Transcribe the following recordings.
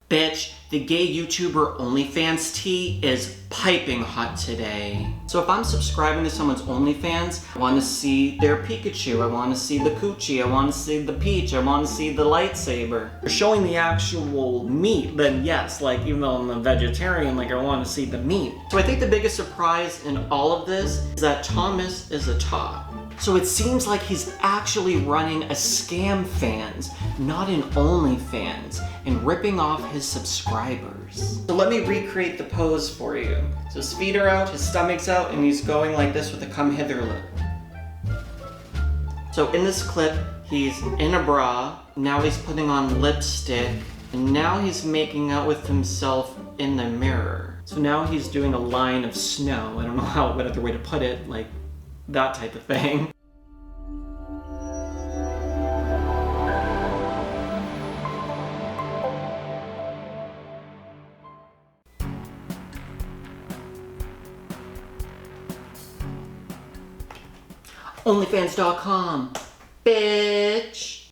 Bitch, the gay YouTuber OnlyFans tea is piping hot today. So if I'm subscribing to someone's OnlyFans, I want to see their Pikachu, I want to see the coochie, I want to see the peach, I want to see the lightsaber. If you're showing the actual meat, then yes, like even though I'm a vegetarian, like I want to see the meat. So I think the biggest surprise in all of this is that Thomas is a top. So it seems like he's actually running a scam fans, not an OnlyFans, and ripping off his subscribers. So let me recreate the pose for you. So his feet are out, his stomach's out, and he's going like this with a come hither look. So in this clip, he's in a bra, now he's putting on lipstick, and now he's making out with himself in the mirror. So now he's doing a line of snow. I don't know what other way to put it, like that type of thing. OnlyFans.com, bitch.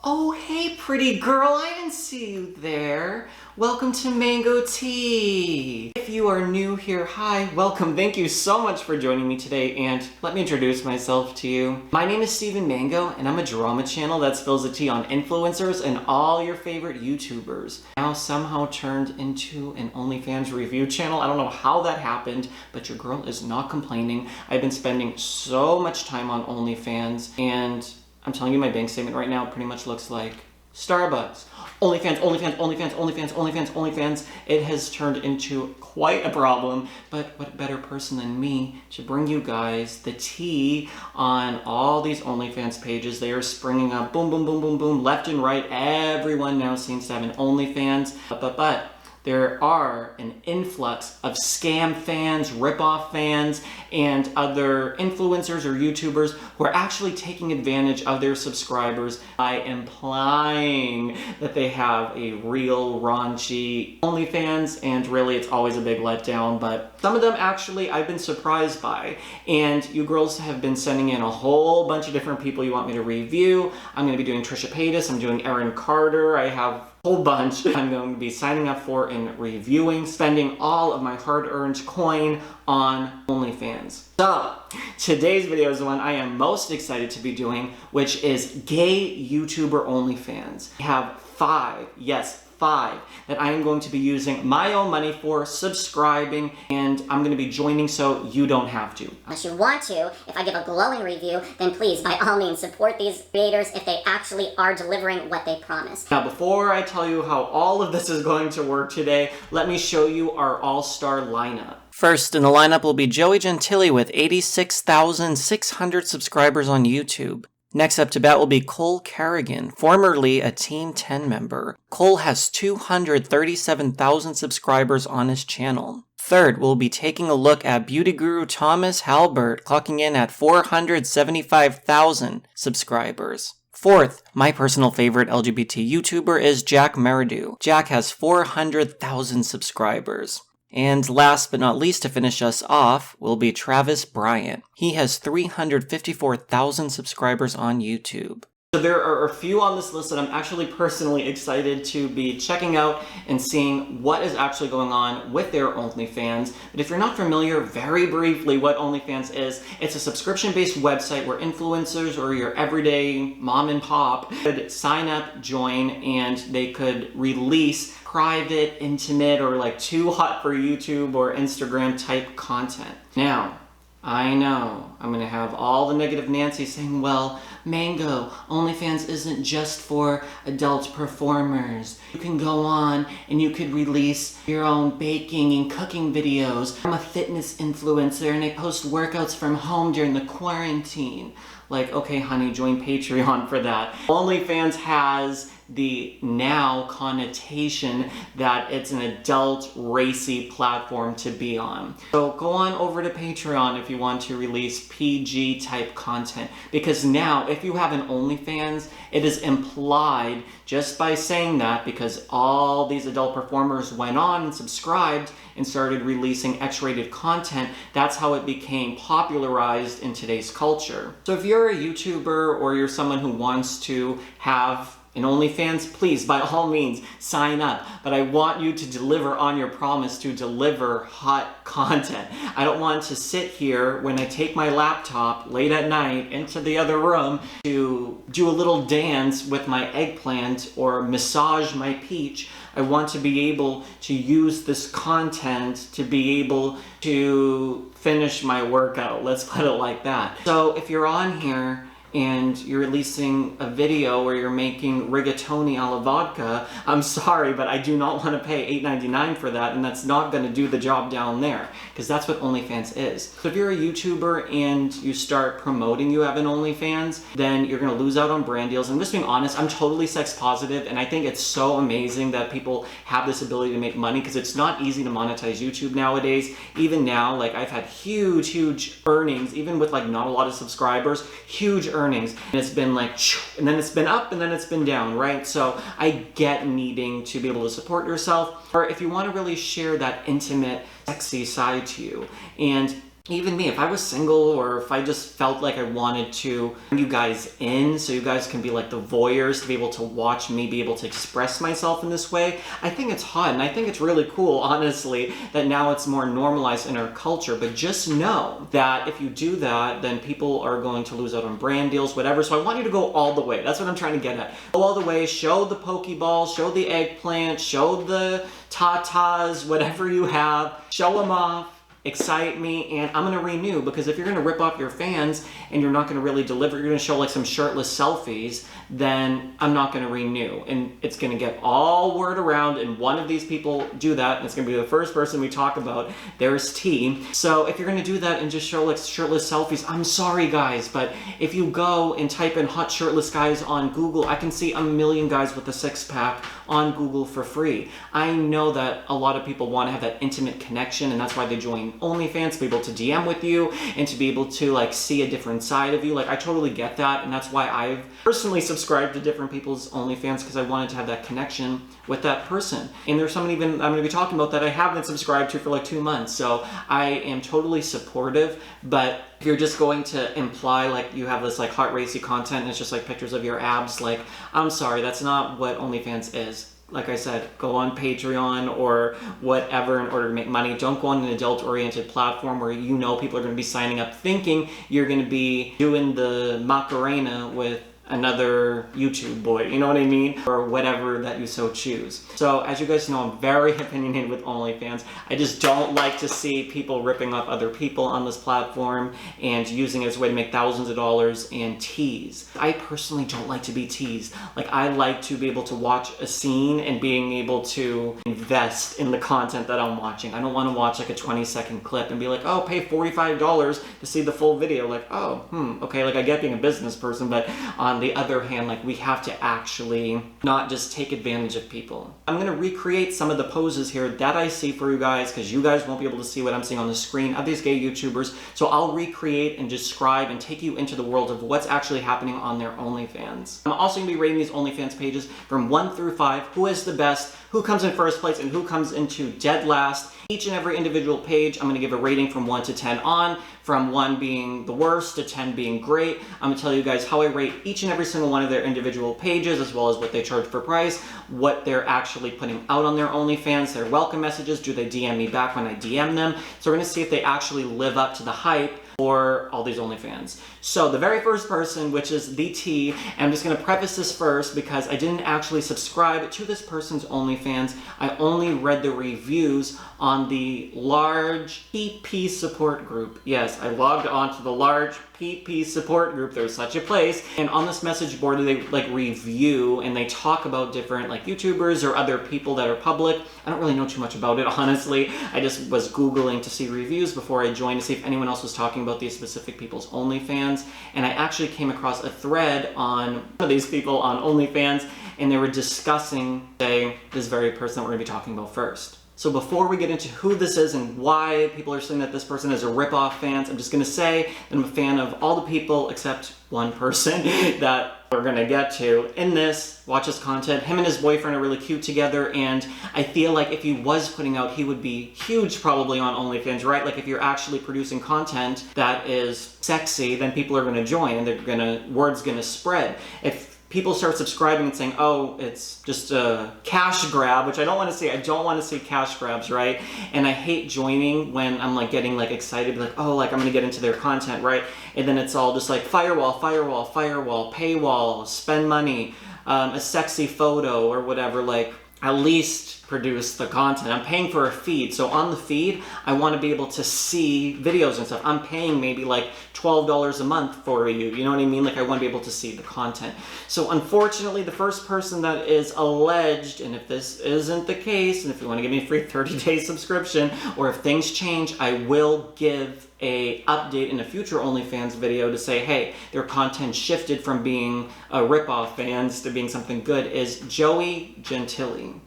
Oh, hey, pretty girl, I didn't see you there. Welcome to Mango Tea. If you are new here, hi, welcome. Thank you so much for joining me today, and let me introduce myself to you. My name is Steven Mango, and I'm a drama channel that spills the tea on influencers and all your favorite YouTubers. Now somehow turned into an OnlyFans review channel. I don't know how that happened, but your girl is not complaining. I've been spending so much time on OnlyFans, and I'm telling you, my bank statement right now pretty much looks like Starbucks. OnlyFans, OnlyFans, OnlyFans, OnlyFans, OnlyFans, OnlyFans. It has turned into quite a problem, but what better person than me to bring you guys the tea on all these OnlyFans pages. They are springing up, boom, boom, boom, boom, boom, left and right. Everyone now seems to have an OnlyFans, but there are an influx of scam fans, rip-off fans, and other influencers or YouTubers who are actually taking advantage of their subscribers by implying that they have a real raunchy OnlyFans, and really it's always a big letdown, but some of them actually I've been surprised by, and you girls have been sending in a whole bunch of different people you want me to review. I'm going to be doing Trisha Paytas, I'm doing Aaron Carter, I have whole bunch I'm going to be signing up for and reviewing, spending all of my hard-earned coin on OnlyFans. So, today's video is the one I am most excited to be doing, which is gay YouTuber OnlyFans. I have 5, yes, 5 that I am going to be using my own money for, subscribing, and I'm going to be joining so you don't have to. Unless you want to, if I give a glowing review, then please, by all means, support these creators if they actually are delivering what they promise. Now, before I tell you how all of this is going to work today, let me show you our all-star lineup. First in the lineup will be Joey Gentili with 86,600 subscribers on YouTube. Next up to bat will be Cole Carrigan, formerly a Team 10 member. Cole has 237,000 subscribers on his channel. Third, we'll be taking a look at beauty guru Thomas Halbert, clocking in at 475,000 subscribers. Fourth, my personal favorite LGBT YouTuber is Jack Meridew. Jack has 400,000 subscribers. And last but not least, to finish us off, will be Travis Bryant. He has 354,000 subscribers on YouTube. So there are a few on this list that I'm actually personally excited to be checking out and seeing what is actually going on with their OnlyFans. But if you're not familiar, very briefly, what OnlyFans is, it's a subscription-based website where influencers or your everyday mom and pop could sign up, join, and they could release private, intimate, or like too hot for YouTube or Instagram type content. Now, I know I'm gonna have all the negative Nancy saying, well, Mango, OnlyFans isn't just for adult performers. You can go on and you could release your own baking and cooking videos. I'm a fitness influencer and I post workouts from home during the quarantine. Like, okay, honey, join Patreon for that. OnlyFans has the now connotation that it's an adult racy platform to be on. So go on over to Patreon if you want to release PG type content, because now if you have an OnlyFans, it is implied just by saying that, because all these adult performers went on and subscribed and started releasing X-rated content, that's how it became popularized in today's culture. So if you're a YouTuber or you're someone who wants to have in OnlyFans, please, by all means, sign up. But I want you to deliver on your promise to deliver hot content. I don't want to sit here when I take my laptop late at night into the other room to do a little dance with my eggplant or massage my peach. I want to be able to use this content to be able to finish my workout. Let's put it like that. So if you're on here and you're releasing a video where you're making rigatoni alla vodka, I'm sorry, but I do not want to pay $8.99 for that, and that's not going to do the job down there, because that's what OnlyFans is. So if you're a YouTuber and you start promoting you have an OnlyFans, then you're going to lose out on brand deals. And I'm just being honest, I'm totally sex positive, and I think it's so amazing that people have this ability to make money, because it's not easy to monetize YouTube nowadays. Even now, like, I've had huge earnings, even with like not a lot of subscribers, huge earnings. And it's been like, and then it's been up and then it's been down, right? So I get needing to be able to support yourself, or if you want to really share that intimate, sexy side to you. And even me, if I was single, or if I just felt like I wanted to bring you guys in so you guys can be like the voyeurs to be able to watch me be able to express myself in this way, I think it's hot, and I think it's really cool, honestly, that now it's more normalized in our culture. But just know that if you do that, then people are going to lose out on brand deals, whatever. So I want you to go all the way. That's what I'm trying to get at. Go all the way, show the Pokeball, show the eggplant, show the tatas, whatever you have, show them off. Excite me, and I'm gonna renew, because if you're gonna rip off your fans and you're not gonna really deliver, you're gonna show like some shirtless selfies, then I'm not gonna renew. And it's gonna get all word around, and one of these people do that, and it's gonna be the first person we talk about. There's T. So if you're gonna do that and just show like shirtless selfies, I'm sorry guys, but if you go and type in hot shirtless guys on Google, I can see a million guys with a six-pack on Google for free. I know that a lot of people want to have that intimate connection, and that's why they join OnlyFans, to be able to DM with you and to be able to like see a different side of you. Like, I totally get that, and that's why I've personally subscribed to different people's OnlyFans, because I wanted to have that connection with that person. And there's someone even I'm going to be talking about that I haven't subscribed to for like 2 months. So I am totally supportive. But if you're just going to imply like you have this like hot racy content and it's just like pictures of your abs, like, I'm sorry, that's not what OnlyFans is. Like I said, go on Patreon or whatever in order to make money. Don't go on an adult-oriented platform where you know people are going to be signing up thinking you're going to be doing the Macarena with another YouTube boy, you know what I mean? Or whatever that you so choose. So as you guys know, I'm very opinionated with OnlyFans. I just don't like to see people ripping off other people on this platform and using it as a way to make thousands of dollars and tease. I personally don't like to be teased. Like, I like to be able to watch a scene and being able to invest in the content that I'm watching. I don't want to watch like a 20-second clip and be like, oh, pay $45 to see the full video. Like, oh, okay, like I get being a business person, but on the other hand, like, we have to actually not just take advantage of people. I'm going to recreate some of the poses here that I see for you guys, because you guys won't be able to see what I'm seeing on the screen of these gay YouTubers. So I'll recreate and describe and take you into the world of what's actually happening on their OnlyFans. I'm also going to be rating these OnlyFans pages from 1 through 5. Who is the best? Who comes in first place? And who comes into dead last? Each and every individual page, I'm going to give a rating from 1 to 10 on, from 1 being the worst to 10 being great. I'm going to tell you guys how I rate each and every single one of their individual pages, as well as what they charge for price, what they're actually putting out on their OnlyFans, their welcome messages, do they DM me back when I DM them? So we're going to see if they actually live up to the hype for all these OnlyFans. So the very first person, which is the T, and I'm just going to preface this first because I didn't actually subscribe to this person's OnlyFans. I only read the reviews on the large PP support group. Yes, I logged on to the large PP support group. There's such a place. And on this message board, they like review and they talk about different like YouTubers or other people that are public. I don't really know too much about it, honestly. I just was Googling to see reviews before I joined to see if anyone else was talking about these specific people's OnlyFans. And I actually came across a thread on one of these people on OnlyFans, and they were discussing, say, this very person that we're going to be talking about first. So before we get into who this is and why people are saying that this person is a rip-off fan, I'm just going to say that I'm a fan of all the people except one person that we're going to get to in this. Watch his content. Him and his boyfriend are really cute together, and I feel like if he was putting out, he would be huge probably on OnlyFans, right? Like if you're actually producing content that is sexy, then people are going to join and word's going to spread. If people start subscribing and saying, oh, it's just a cash grab, which I don't want to see. I don't want to see cash grabs, right? And I hate joining when I'm like getting like excited, like, oh, like I'm going to get into their content, right? And then it's all just like firewall, firewall, firewall, paywall, spend money, a sexy photo or whatever. Like, at least produce the content. I'm paying for a feed. So on the feed, I want to be able to see videos and stuff. I'm paying maybe like $12 a month for you. You know what I mean? Like, I want to be able to see the content. So unfortunately, the first person that is alleged, and if this isn't the case, and if you want to give me a free 30-day subscription, or if things change, I will give a update in a future OnlyFans video to say, hey, their content shifted from being a ripoff fans to being something good, is Joey Gentili.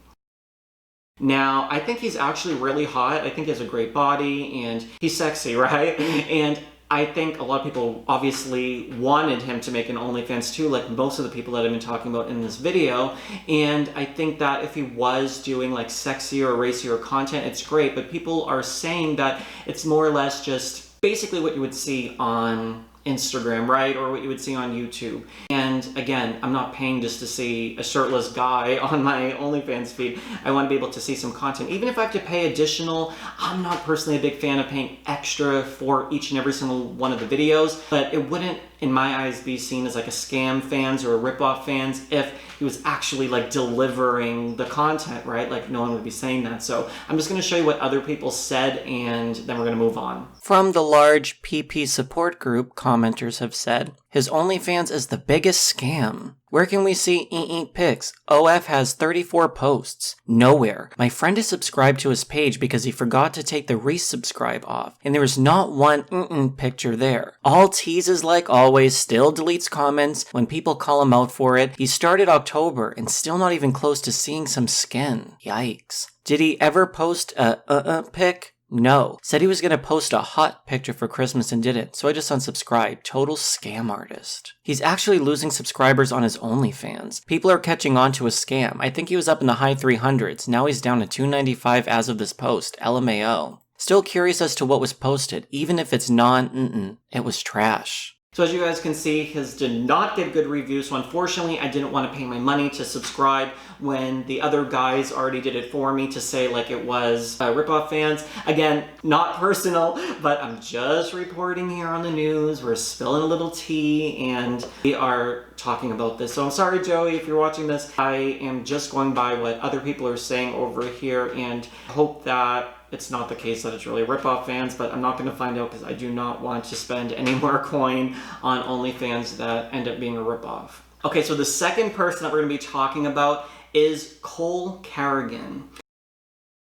Now, I think he's actually really hot. I think he has a great body and he's sexy, right? And I think a lot of people obviously wanted him to make an OnlyFans too, like most of the people that I've been talking about in this video. And I think that if he was doing like sexier or racier content, it's great. But people are saying that it's more or less just basically what you would see on Instagram, right? Or what you would see on YouTube. And again, I'm not paying just to see a shirtless guy on my OnlyFans feed. I want to be able to see some content. Even if I have to pay additional, I'm not personally a big fan of paying extra for each and every single one of the videos, but it wouldn't, in my eyes, be seen as like a scam fans or a ripoff fans if he was actually like delivering the content, right? Like, no one would be saying that. So I'm just going to show you what other people said, and then we're going to move on. From the large PP support group, commenters have said, his OnlyFans is the biggest scam. Where can we see pics? OF has 34 posts. Nowhere. My friend is subscribed to his page because he forgot to take the resubscribe off, and there is not one picture there. All teases like always, still deletes comments when people call him out for it. He started October and still not even close to seeing some skin. Yikes. Did he ever post a pic? No. Said he was going to post a hot picture for Christmas and didn't, so I just unsubscribed. Total scam artist. He's actually losing subscribers on his OnlyFans. People are catching on to a scam. I think he was up in the high 300s. Now he's down to 295 as of this post. LMAO. Still curious as to what was posted. Even if it's it was trash. So as you guys can see, his did not get good reviews, so unfortunately I didn't want to pay my money to subscribe when the other guys already did it for me to say like it was ripoff fans. Again, not personal, but I'm just reporting here on the news. We're spilling a little tea and we are talking about this. So I'm sorry, Joey, if you're watching this. I am just going by what other people are saying over here and hope that it's not the case that it's really ripoff fans, but I'm not going to find out because I do not want to spend any more coin on OnlyFans that end up being a ripoff. Okay, so the second person that we're going to be talking about is Cole Carrigan.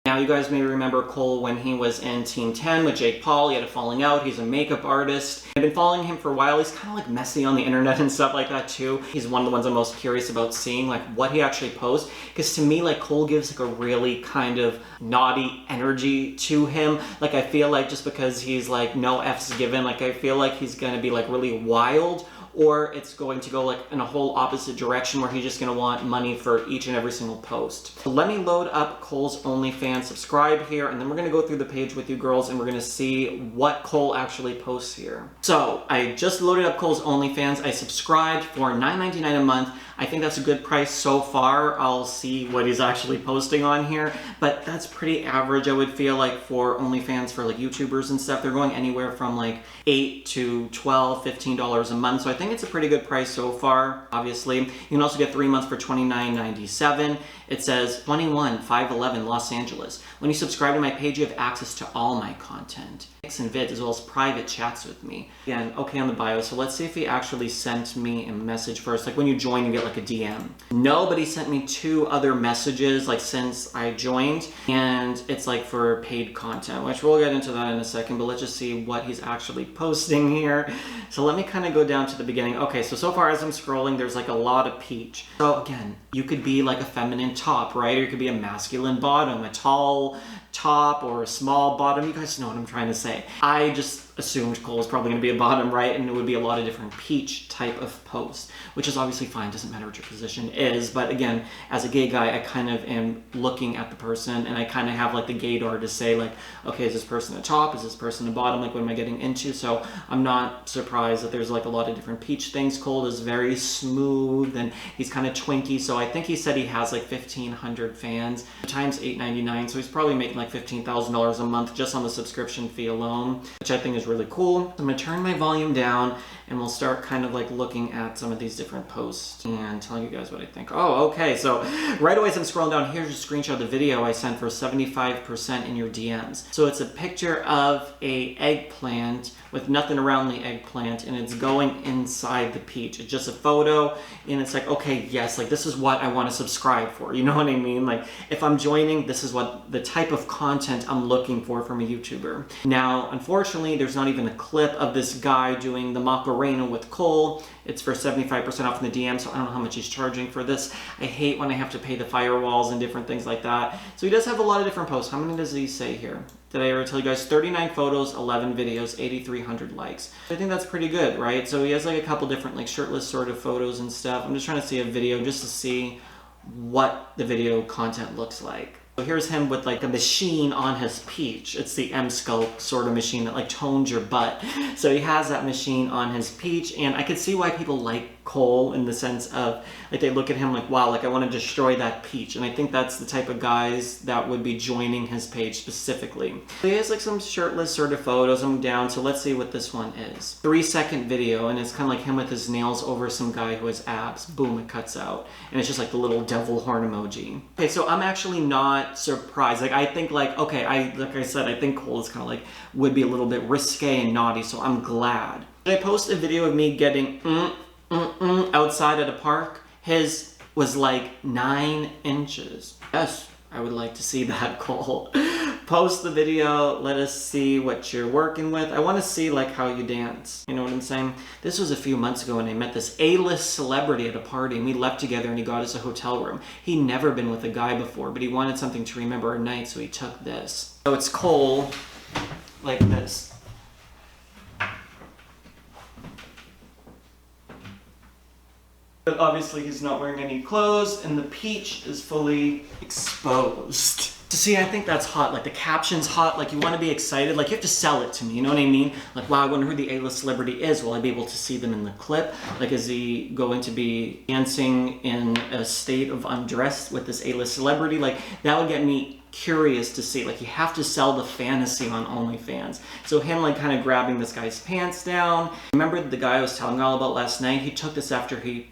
Now, you guys may remember Cole when he was in Team 10 with Jake Paul. He had a falling out. He's a makeup artist. I've been following him for a while. He's kind of like messy on the internet and stuff like that too. He's one of the ones I'm most curious about seeing, like what he actually posts. Because to me, like Cole gives like a really kind of naughty energy to him. Like I feel like just because he's like no F's given, like I feel like he's going to be like really wild, or it's going to go like in a whole opposite direction where he's just going to want money for each and every single post. So let me load up Cole's OnlyFans, subscribe here, and then we're going to go through the page with you girls and we're going to see what Cole actually posts here. So I just loaded up Cole's OnlyFans. I subscribed for $9.99 a month. I think that's a good price so far. I'll see what he's actually posting on here, but that's pretty average, I would feel like, for OnlyFans for like YouTubers and stuff. They're going anywhere from like $8 to $12, $15 a month. So I think it's a pretty good price so far, obviously. You can also get 3 months for $29.97. It says 21-511 Los Angeles. When you subscribe to my page, you have access to all my content, pics and vids, as well as private chats with me. Again, okay on the bio. So let's see if he actually sent me a message first. Like when you join, you get like a DM. No, but he sent me 2 other messages like since I joined, and it's like for paid content, which we'll get into that in a second, but let's just see what he's actually posting here. So let me kind of go down to the beginning. Okay, so far as I'm scrolling, there's like a lot of peach. So again, you could be like a feminine top, right? Or you could be a masculine bottom, a tall top or a small bottom. You guys know what I'm trying to say. I just assumed Cole was probably going to be a bottom right, and it would be a lot of different peach type of posts, which is obviously fine, doesn't matter what your position is. But again, as a gay guy, I kind of am looking at the person, and I kind of have like the gaydar to say like, okay, is this person a top, is this person a bottom, like what am I getting into? So I'm not surprised that there's like a lot of different peach things. Cole is very smooth, and he's kind of twinky, so I think he said he has like 1,500 fans times $8.99, so he's probably making like $15,000 a month just on the subscription fee alone, which I think is really cool. I'm gonna turn my volume down, and we'll start kind of like looking at some of these different posts and telling you guys what I think. Oh, okay, so right away as I'm scrolling down, here's a screenshot of the video I sent for 75% in your DMs. So it's a picture of a eggplant with nothing around the eggplant, and it's going inside the peach. It's just a photo, and it's like, okay, yes, like this is what I want to subscribe for. You know what I mean? Like if I'm joining, this is what the type of content I'm looking for from a YouTuber. Now, unfortunately, there's not even a clip of this guy doing the Macarena with Cole. It's for 75% off in the DM, so I don't know how much he's charging for this. I hate when I have to pay the firewalls and different things like that. So he does have a lot of different posts. How many does he say here? Did I ever tell you guys? 39 photos, 11 videos, 8,300 likes. I think that's pretty good, right? So he has like a couple different like shirtless sort of photos and stuff. I'm just trying to see a video just to see what the video content looks like. So here's him with like a machine on his peach. It's the M-Sculpt sort of machine that like tones your butt. So he has that machine on his peach, and I could see why people like Cole in the sense of like they look at him like, wow, like I want to destroy that peach. And I think that's the type of guys that would be joining his page specifically. So he has like some shirtless sort of photos. I'm down, so let's see what this one is. 3-second video, and it's kind of like him with his nails over some guy who has abs. Boom, it cuts out. And it's just like the little devil horn emoji. Okay, so I'm actually not surprised. Like I think like, okay, like I said, I think Cole is kind of like, would be a little bit risque and naughty, so I'm glad. Did I post a video of me getting outside at a park? His was like 9 inches. Yes, I would like to see that, Cole. Post the video, let us see what you're working with. I want to see like how you dance. You know what I'm saying? This was a few months ago, and I met this A-list celebrity at a party, and we left together, and he got us a hotel room. He'd never been with a guy before, but he wanted something to remember our night, so he took this. So it's Cole like this. But obviously he's not wearing any clothes, and the peach is fully exposed. So see, I think that's hot. Like the caption's hot. Like you want to be excited. Like you have to sell it to me. You know what I mean? Like, wow, I wonder who the A-list celebrity is. Will I be able to see them in the clip? Like, is he going to be dancing in a state of undressed with this A-list celebrity? Like that would get me curious to see. Like you have to sell the fantasy on OnlyFans. So him like kind of grabbing this guy's pants down. Remember the guy I was telling you all about last night? He took this after he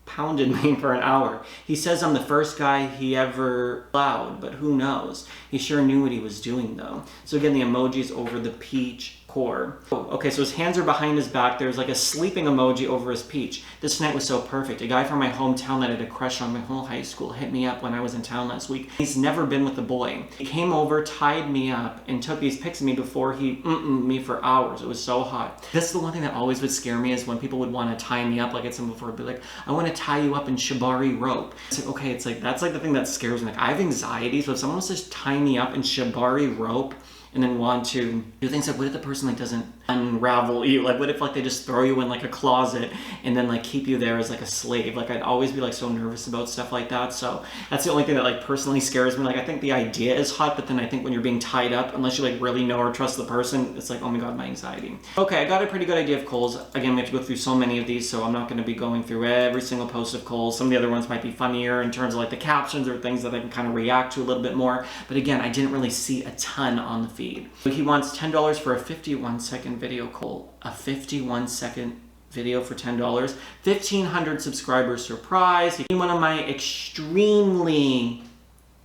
pounded me for an hour. He says I'm the first guy he ever allowed, but who knows? He sure knew what he was doing though. So again, the emojis over the peach core. Oh, okay, so his hands are behind his back. There's like a sleeping emoji over his peach. This night was so perfect. A guy from my hometown that I had a crush on my whole high school hit me up when I was in town last week. He's never been with a boy. He came over, tied me up, and took these pics of me before he me for hours. It was so hot. This is the one thing that always would scare me, is when people would want to tie me up, like I said before, be like, I want to tie you up in shibari rope. It's like, okay, it's like, that's like the thing that scares me. Like I have anxiety, so if someone wants to tie me up in shibari rope and then want to do things like, what if the person like doesn't unravel you? Like what if like they just throw you in like a closet and then like keep you there as like a slave? Like I'd always be like so nervous about stuff like that. So that's the only thing that like personally scares me. Like I think the idea is hot, but then I think when you're being tied up, unless you like really know or trust the person, it's like, oh my god, my anxiety. Okay, I got a pretty good idea of Cole's. Again, we have to go through so many of these, so I'm not going to be going through every single post of Cole's. Some of the other ones might be funnier in terms of like the captions or things that I can kind of react to a little bit more. But again, I didn't really see a ton on the feed. So he wants $10 for a 51-second video, Cole. A 51-second video for $10. 1,500 subscribers surprise. One of my extremely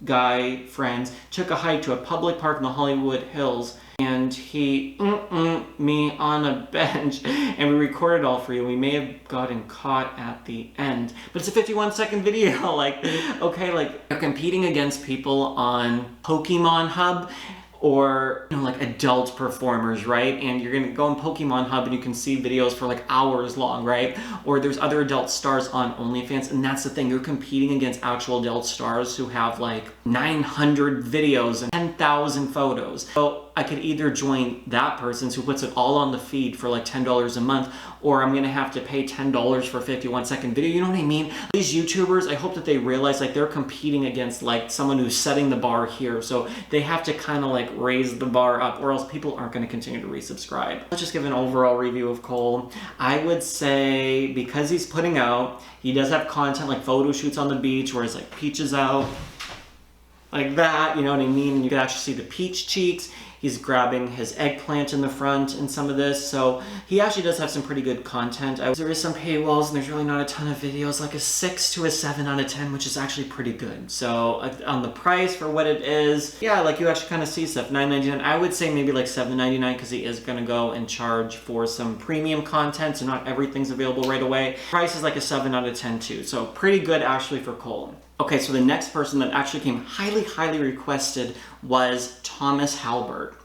guy friends took a hike to a public park in the Hollywood Hills, and he me on a bench, and we recorded all for you. We may have gotten caught at the end, but it's a 51-second video. Like, okay, like you're competing against people on Pokemon Hub, or, you know, like adult performers, right? And you're gonna go on Pokemon Hub and you can see videos for like hours long, right? Or there's other adult stars on OnlyFans, and that's the thing, you're competing against actual adult stars who have like 900 videos and 10,000 photos. So I could either join that person who puts it all on the feed for like $10 a month, or I'm gonna have to pay $10 for a 51-second video. You know what I mean? These YouTubers, I hope that they realize like they're competing against like someone who's setting the bar here. So they have to kind of like raise the bar up, or else people aren't gonna continue to resubscribe. Let's just give an overall review of Cole. I would say because he's putting out, he does have content like photo shoots on the beach where his like peaches out like that, you know what I mean? You can actually see the peach cheeks. He's grabbing his eggplant in the front in some of this. So he actually does have some pretty good content. There is some paywalls and there's really not a ton of videos, like a 6 to a 7 out of 10, which is actually pretty good. So on the price for what it is, yeah, like you actually kind of see stuff. $9.99. I would say maybe like $7.99 because he is gonna go and charge for some premium content. So not everything's available right away. Price is like a 7 out of 10 too. So pretty good actually for Cole. Okay, so the next person that actually came highly requested was Thomas Halbert.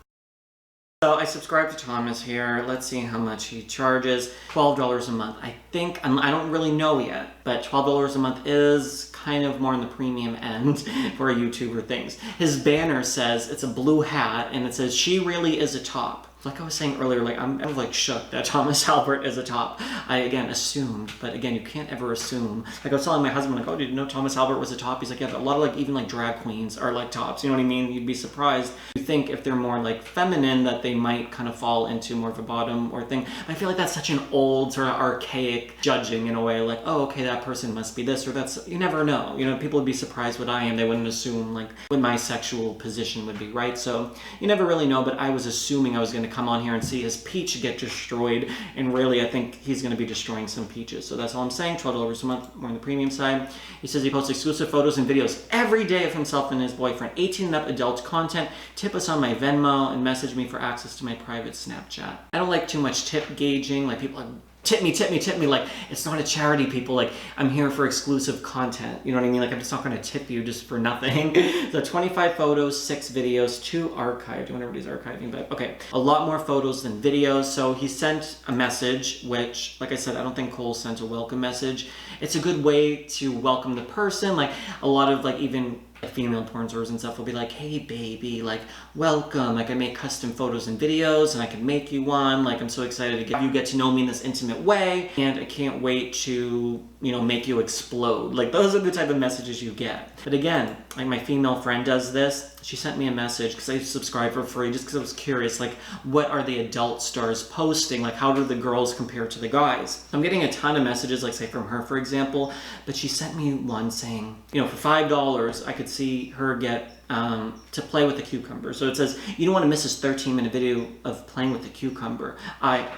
So I subscribe to Thomas here. Let's see how much he charges. $12 a month. I think, I don't really know yet, but $12 a month is kind of more on the premium end for YouTuber things. His banner says, it's a blue hat, and it says, "She really is a top." Like I was saying earlier, like I'm like shook that Thomas Halbert is a top. I again assumed, but again, you can't ever assume. Like I was telling my husband, like, "Oh, did you know Thomas Halbert was a top?" He's like, "Yeah, but a lot of like even like drag queens are like tops." You know what I mean? You'd be surprised. You think if they're more like feminine that they might kind of fall into more of a bottom or thing. But I feel like that's such an old sort of archaic judging in a way. Like, oh, okay, that person must be this or that's. You never know. You know, people would be surprised what I am. They wouldn't assume like what my sexual position would be, right? So you never really know. But I was assuming I was going to come on here and see his peach get destroyed, and really I think he's going to be destroying some peaches. So that's all I'm saying. $12 a month, more on the premium side. He says he posts exclusive photos and videos every day of himself and his boyfriend. 18 and up adult content. Tip us on my Venmo and message me for access to my private Snapchat. I don't like too much tip gauging, like people are tip me, like it's not a charity, people. Like I'm here for exclusive content, you know what I mean? Like I'm just not going to tip you just for nothing. So 25 photos, 6 videos, 2 archived, whenever he's archiving, but okay, a lot more photos than videos. So he sent a message, which like I said, I don't think Cole sent a welcome message. It's a good way to welcome the person. Like a lot of like even female porn stars and stuff will be like, "Hey baby, like welcome, like I make custom photos and videos and I can make you one, like I'm so excited to have you get to know me in this intimate way and I can't wait to, you know, make you explode." Like those are the type of messages you get. But again, like my female friend does this. She sent me a message because I subscribed for free just because I was curious, like what are the adult stars posting? Like how do the girls compare to the guys? I'm getting a ton of messages, like say from her for example, but she sent me one saying, you know, for $5 I could see her get to play with the cucumber. So it says, "You don't want to miss this 13-minute video of playing with the cucumber. I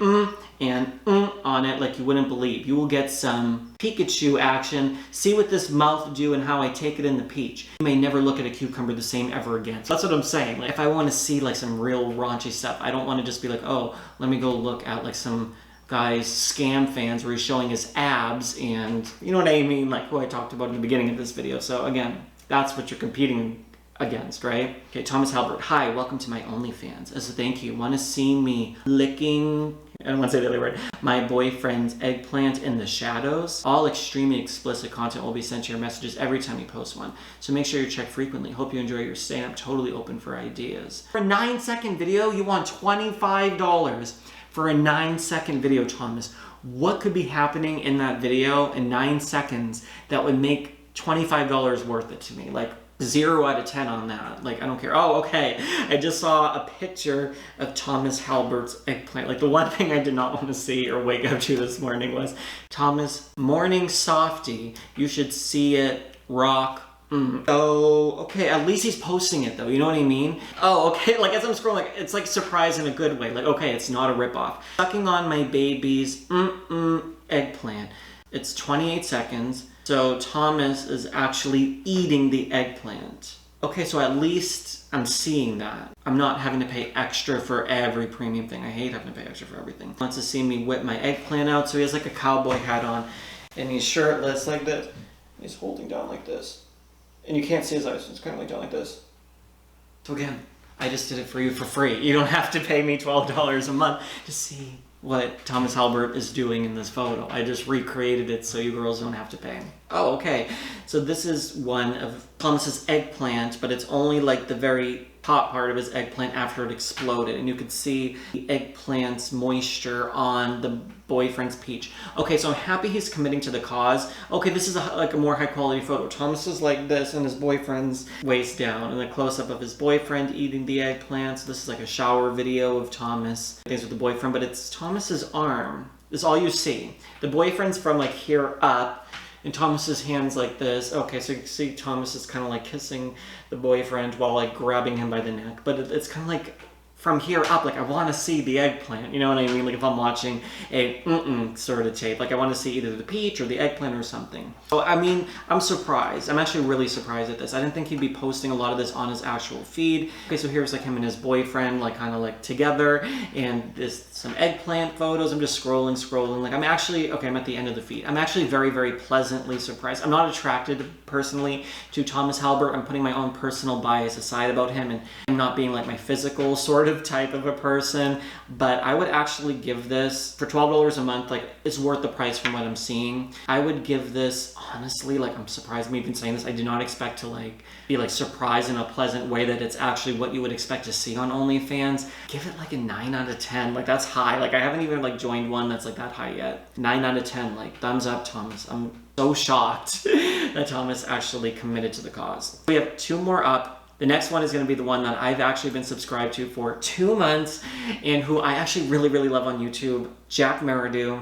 on it like you wouldn't believe. You will get some Pikachu action. See what this mouth do and how I take it in the peach. You may never look at a cucumber the same ever again." So that's what I'm saying. Like if I want to see like some real raunchy stuff, I don't want to just be like, "Oh, let me go look at like some guy's scam fans where he's showing his abs," and you know what I mean, like who I talked about in the beginning of this video. So again, that's what you're competing against, right? Okay, Thomas Halbert. "Hi, welcome to my OnlyFans. As a thank you, want to see me licking," I don't want to say the other word, "my boyfriend's eggplant in the shadows? All extremely explicit content will be sent to your messages every time you post one. So make sure you check frequently. Hope you enjoy your stay, and I'm totally open for ideas." For a 9-second video, you want $25 for a 9-second video, Thomas. What could be happening in that video in 9 seconds that would make $25 worth it to me? Like 0 out of 10 on that. Like, I don't care. Oh, okay. I just saw a picture of Thomas Halbert's eggplant. Like, the one thing I did not want to see or wake up to this morning was Thomas Morning Softy. You should see it rock. Oh, okay, at least he's posting it though, you know what I mean? Oh, okay, like as I'm scrolling, like, it's like surprise in a good way. Like, okay, it's not a ripoff. Sucking on my baby's eggplant. It's 28 seconds. So Thomas is actually eating the eggplant. Okay, so at least I'm seeing that. I'm not having to pay extra for every premium thing. I hate having to pay extra for everything. He wants to see me whip my eggplant out, so he has like a cowboy hat on, and he's shirtless like this. He's holding down like this. And you can't see his eyes, so it's kind of like down like this. So again, I just did it for you for free. You don't have to pay me $12 a month to see what Thomas Halbert is doing in this photo. I just recreated it so you girls don't have to pay. Oh, okay. So this is one of Thomas's eggplant, but it's only like the very top part of his eggplant after it exploded, and you could see the eggplant's moisture on the boyfriend's peach. Okay, so I'm happy he's committing to the cause. Okay, this is like a more high quality photo. Thomas is like this and his boyfriend's waist down, and a close-up of his boyfriend eating the eggplant. So this is like a shower video of Thomas things with the boyfriend, but it's Thomas's arm. This is all you see. The boyfriend's from like here up, and Thomas's hand's like this. Okay, so you can see Thomas is kind of like kissing the boyfriend while like grabbing him by the neck. But it's kind of like from here up, like I want to see the eggplant. You know what I mean? Like if I'm watching a sort of tape, like I want to see either the peach or the eggplant or something. So I mean, I'm surprised. I'm actually really surprised at this. I didn't think he'd be posting a lot of this on his actual feed. Okay, so here's like him and his boyfriend, like kind of like together, and this some eggplant photos. I'm just scrolling. Like I'm actually, okay, I'm at the end of the feed. I'm actually very, very pleasantly surprised. I'm not attracted personally to Thomas Halbert. I'm putting my own personal bias aside about him, and I'm not being like my physical sort of type of a person, but I would actually give this for $12 a month. Like it's worth the price from what I'm seeing. I would give this, honestly, like I'm surprised me even saying this. I do not expect to like be like surprised in a pleasant way that it's actually what you would expect to see on OnlyFans. Give it like a 9 out of 10. Like that's high. Like I haven't even like joined one that's like that high yet. 9 out of 10. Like thumbs up, Thomas. I'm so shocked that Thomas actually committed to the cause. We have 2 more up. The next one is going to be the one that I've actually been subscribed to for 2 months and who I actually really, really love on YouTube, Jack Meridew.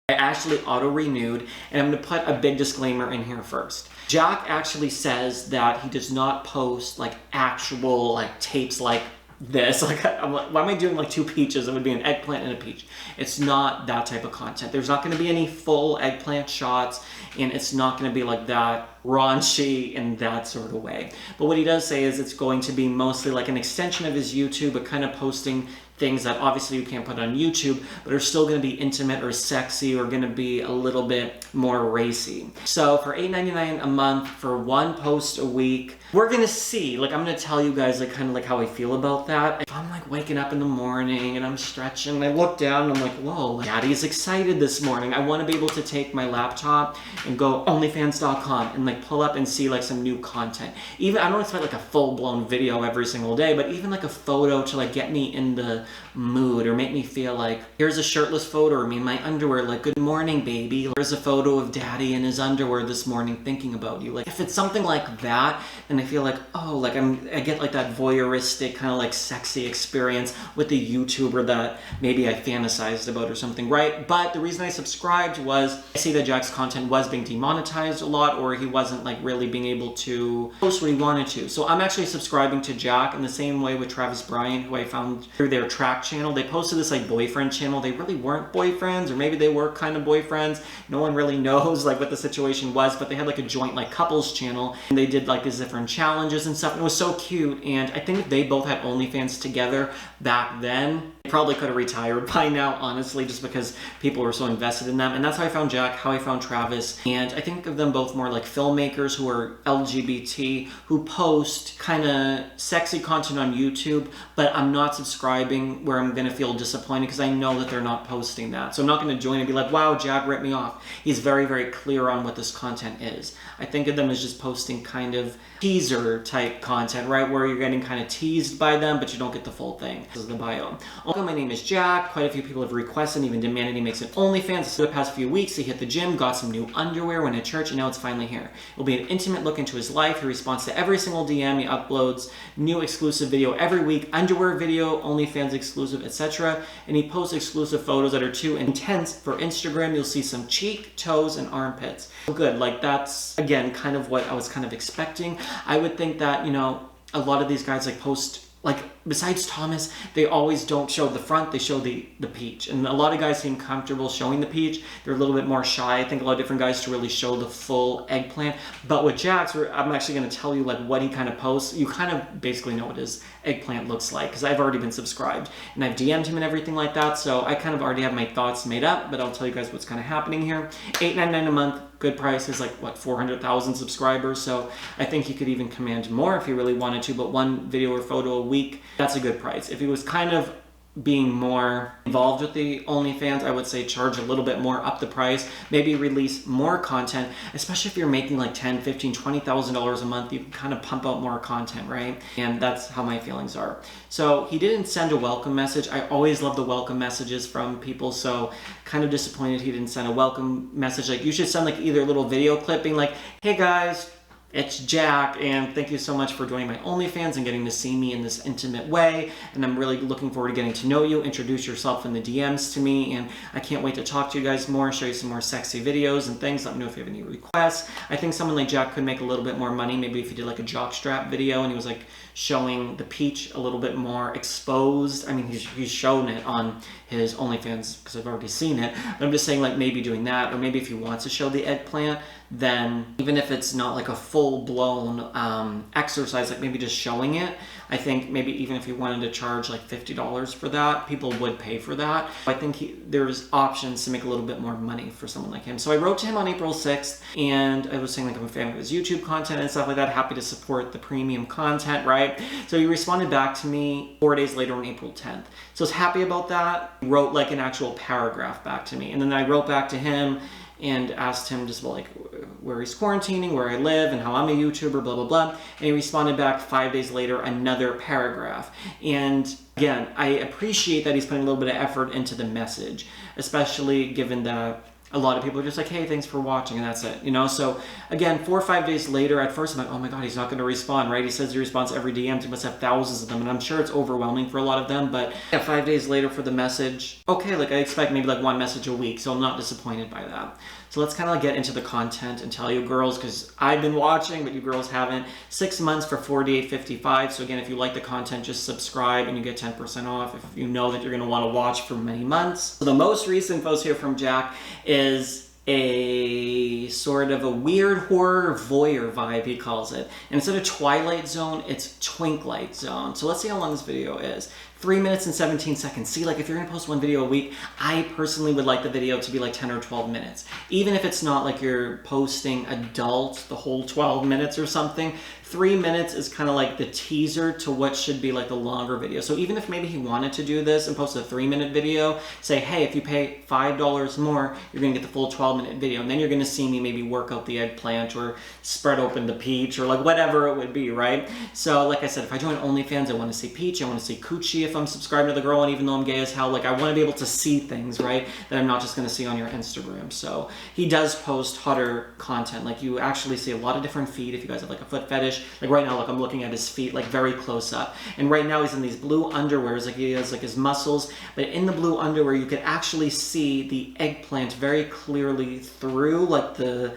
I actually auto-renewed, and I'm going to put a big disclaimer in here first. Jack actually says that he does not post like actual like tapes like this. Like, I'm like, why am I doing like 2 peaches? It would be an eggplant and a peach. It's not that type of content. There's not going to be any full eggplant shots, and it's not going to be like that raunchy in that sort of way. But what he does say is it's going to be mostly like an extension of his YouTube, but kind of posting things that obviously you can't put on YouTube, but are still going to be intimate or sexy or going to be a little bit more racy. So for $8.99 a month for 1 post a week, we're going to see, like I'm going to tell you guys like kind of like how I feel about that. If I'm like waking up in the morning and I'm stretching and I look down and I'm like, whoa, Daddy's excited this morning. I want to be able to take my laptop and go onlyfans.com and like pull up and see like some new content. Even I don't expect like a full-blown video every single day, but even like a photo to like get me in the mood or make me feel like here's a shirtless photo of me in my underwear, like good morning baby, here's a photo of Daddy in his underwear this morning thinking about you. Like if it's something like that, then I feel like, oh, like I get like that voyeuristic kind of like sexy experience with the YouTuber that maybe I fantasized about or something, right? But the reason I subscribed was I see that Jack's content was being demonetized a lot, or he wasn't like really being able to post what he wanted to. So I'm actually subscribing to Jack in the same way with Travis Bryant, who I found through their track channel. They posted this like boyfriend channel. They really weren't boyfriends, or maybe they were kind of boyfriends. No one really knows like what the situation was, but they had like a joint like couples channel, and they did like these different challenges and stuff, and it was so cute. And I think if they both had OnlyFans together back then, they probably could have retired by now, honestly, just because people were so invested in them. And that's how I found Jack, how I found Travis, and I think of them both more like filmmakers who are LGBT, who post kind of sexy content on YouTube, but I'm not subscribing where I'm going to feel disappointed because I know that they're not posting that. So I'm not going to join and be like, wow, Jack ripped me off. He's very, very clear on what this content is. I think of them as just posting kind of teaser type content, right, where you're getting kind of teased by them, but you don't get the full thing. This is the bio. Also, my name is Jack. Quite a few people have requested and even demanded he makes an OnlyFans. So the past few weeks, he hit the gym, got some new underwear, went to church, and now it's finally here. It'll be an intimate look into his life. He responds to every single DM. He uploads new exclusive video every week, underwear video, OnlyFans exclusive, etc. And he posts exclusive photos that are too intense for Instagram. You'll see some cheek, toes, and armpits. Good. Like that's, again, kind of what I was kind of expecting. I would think that, you know, a lot of these guys like post, like besides Thomas, they always don't show the front, they show the peach. And a lot of guys seem comfortable showing the peach. They're a little bit more shy. I think a lot of different guys to really show the full eggplant. But with Jack's, I'm actually going to tell you like what he kind of posts. You kind of basically know what his eggplant looks like because I've already been subscribed and I've DM'd him and everything like that. So I kind of already have my thoughts made up, but I'll tell you guys what's kind of happening here. $8.99 a month. Good price is like, what, 400,000 subscribers. So I think he could even command more if he really wanted to, but 1 video or photo a week, that's a good price. If he was kind of being more involved with the OnlyFans, I would say charge a little bit more, up the price, maybe release more content, especially if you're making like $10, $15, $20,000 a month, you can kind of pump out more content, right? And that's how my feelings are. So he didn't send a welcome message. I always love the welcome messages from people, so kind of disappointed he didn't send a welcome message. Like, you should send like either a little video clipping like, hey guys, it's Jack, and thank you so much for joining my OnlyFans and getting to see me in this intimate way, and I'm really looking forward to getting to know you. Introduce yourself in the DMs to me, and I can't wait to talk to you guys more, show you some more sexy videos and things. Let me know if you have any requests. I think someone like Jack could make a little bit more money, maybe if he did like a jockstrap video and he was like showing the peach a little bit more exposed. I mean, he's shown it on his OnlyFans because I've already seen it, but I'm just saying, like, maybe doing that, or maybe if he wants to show the eggplant, then even if it's not like a full-blown exercise, like maybe just showing it, I think maybe even if he wanted to charge like $50 for that, people would pay for that. I think there's options to make a little bit more money for someone like him. So I wrote to him on April 6th, and I was saying like I'm a fan of his YouTube content and stuff like that, happy to support the premium content, right? So he responded back to me 4 days later on April 10th. So I was happy about that. He wrote like an actual paragraph back to me, and then I wrote back to him and asked him just about like where he's quarantining, where I live, and how I'm a YouTuber, blah, blah, blah. And he responded back 5 days later, another paragraph. And again, I appreciate that he's putting a little bit of effort into the message, especially given that a lot of people are just like, hey, thanks for watching, and that's it, you know? So again, 4 or 5 days later, at first I'm like, oh my God, he's not gonna respond, right? He says he responds to every DM, he must have thousands of them, and I'm sure it's overwhelming for a lot of them, but yeah, 5 days later for the message, okay, like I expect maybe like one message a week, so I'm not disappointed by that. So let's kind of like get into the content and tell you girls, because I've been watching, but you girls haven't. 6 months for $48.55. So again, if you like the content, just subscribe and you get 10% off if you know that you're going to want to watch for many months. So the most recent post here from Jack is a sort of a weird horror voyeur vibe, he calls it. And instead of Twilight Zone, it's Twink-Light Zone. So let's see how long this video is. 3 minutes and 17 seconds. See, like if you're gonna post one video a week, I personally would like the video to be like 10 or 12 minutes. Even if it's not like you're posting adult, the whole 12 minutes or something, 3 minutes is kind of like the teaser to what should be like the longer video. So even if maybe he wanted to do this and post a 3-minute video, say, hey, if you pay $5 more, you're gonna get the full 12-minute video. And then you're gonna see me maybe work out the eggplant or spread open the peach or like whatever it would be, right? So like I said, if I join OnlyFans, I wanna see peach, I wanna see coochie if I'm subscribed to the girl, and even though I'm gay as hell, like I wanna be able to see things, right, that I'm not just gonna see on your Instagram. So he does post hotter content. Like you actually see a lot of different feet if you guys have like a foot fetish. Like right now, look, I'm looking at his feet like very close up. And right now he's in these blue underwears, like he has like his muscles, but in the blue underwear, you could actually see the eggplant very clearly through like the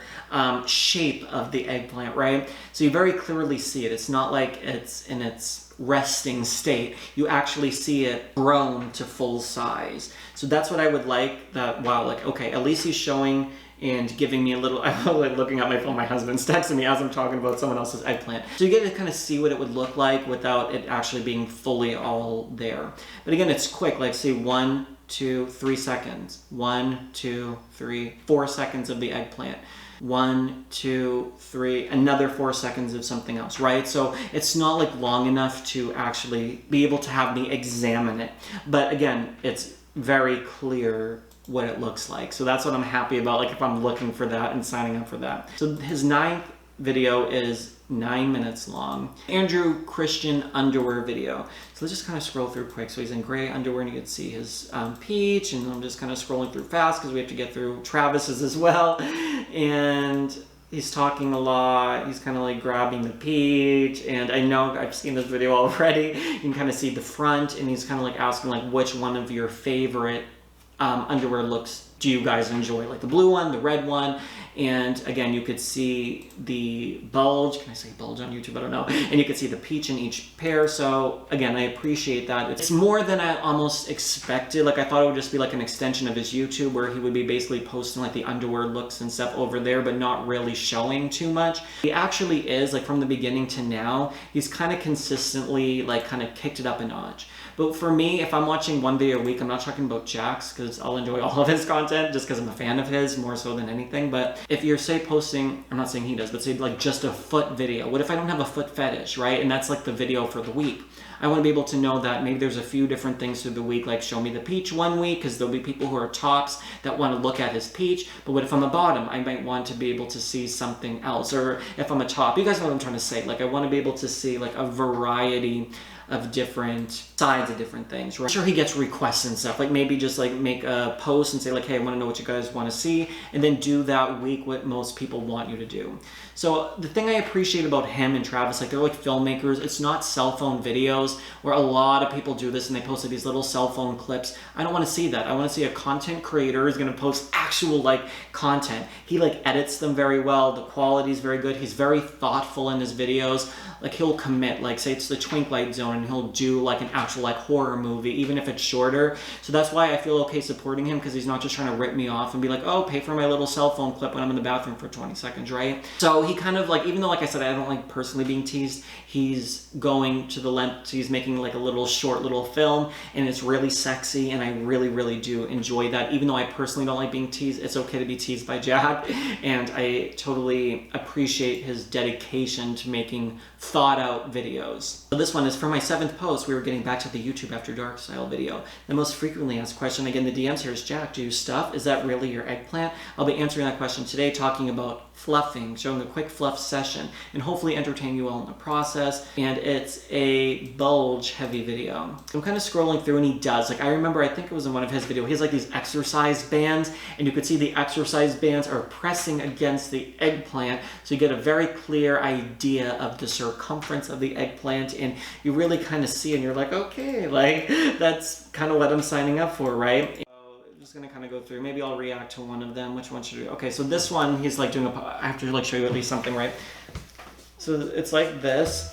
shape of the eggplant, right? So you very clearly see it. It's not like it's in its resting state. You actually see it grown to full size. So that's what I would like, that, wow, like, okay, at least he's showing and giving me a little, I'm like looking at my phone, my husband's texting me as I'm talking about someone else's eggplant. So you get to kind of see what it would look like without it actually being fully all there. But again, it's quick, like say 1, 2, 3 seconds. 1, 2, 3, 4 seconds of the eggplant. 1, 2, 3, another 4 seconds of something else, right? So it's not like long enough to actually be able to have me examine it. But again, it's very clear what it looks like. So that's what I'm happy about, like if I'm looking for that and signing up for that. So his 9th video is 9 minutes long. Andrew Christian underwear video. So let's just kind of scroll through quick. So he's in gray underwear and you can see his peach, and I'm just kind of scrolling through fast because we have to get through Travis's as well. And he's talking a lot. He's kind of like grabbing the peach, and I know I've seen this video already. You can kind of see the front, and he's kind of like asking like which one of your favorite underwear looks do you guys enjoy, like the blue one, the red one, and again you could see the bulge. Can I say bulge on YouTube? I don't know. And you could see the peach in each pair. So again, I appreciate that. It's more than I almost expected. Like I thought it would just be like an extension of his YouTube where he would be basically posting like the underwear looks and stuff over there, but not really showing too much. He actually is, like from the beginning to now, he's kind of consistently like kind of kicked it up a notch. But for me, if I'm watching one video a week, I'm not talking about Jack's because I'll enjoy all of his content content just because I'm a fan of his more so than anything. But if you're, say, posting, I'm not saying he does, but say like just a foot video. What if I don't have a foot fetish, right? And that's like the video for the week. I want to be able to know that maybe there's a few different things through the week, like show me the peach one week, because there'll be people who are tops that want to look at his peach. But what if I'm a bottom? I might want to be able to see something else. Or if I'm a top, you guys know what I'm trying to say. Like I want to be able to see like a variety of different sides of different things, right? I'm sure he gets requests and stuff, like maybe just like make a post and say like, hey, I want to know what you guys want to see, and then do that week what most people want you to do. So the thing I appreciate about him and Travis, like they're like filmmakers. It's not cell phone videos where a lot of people do this and they post like these little cell phone clips. I don't want to see that. I want to see a content creator is going to post actual like content. He like edits them very well. The quality is very good. He's very thoughtful in his videos. Like he'll commit, like say it's the Twilight Zone, and he'll do like an actual like horror movie, even if it's shorter. So that's why I feel okay supporting him, because he's not just trying to rip me off and be like, oh, pay for my little cell phone clip when I'm in the bathroom for 20 seconds, right? So he kind of like, even though like I said, I don't like personally being teased, he's going to the length, he's making like a little short little film, and it's really sexy, and I really, really do enjoy that. Even though I personally don't like being teased, it's okay to be teased by Jack, and I totally appreciate his dedication to making thought out videos. So this one is for my 7th post. We were getting back to the YouTube After Dark style video. The most frequently asked question, again, the DMs here is, Jack, do you stuff? Is that really your eggplant? I'll be answering that question today, talking about fluffing, showing a quick fluff session, and hopefully entertain you all in the process. And it's a bulge heavy video. I'm kind of scrolling through, and he does, like I remember, I think it was in one of his videos, he has like these exercise bands, and you could see the exercise bands are pressing against the eggplant, so you get a very clear idea of the circumference of the eggplant, and you really kind of see, and you're like, okay, like that's kind of what I'm signing up for, right? Just gonna kind of go through. Maybe I'll react to one of them. Which one should we? Okay, so this one, he's like doing I have to like show you at least something, right? So it's like this,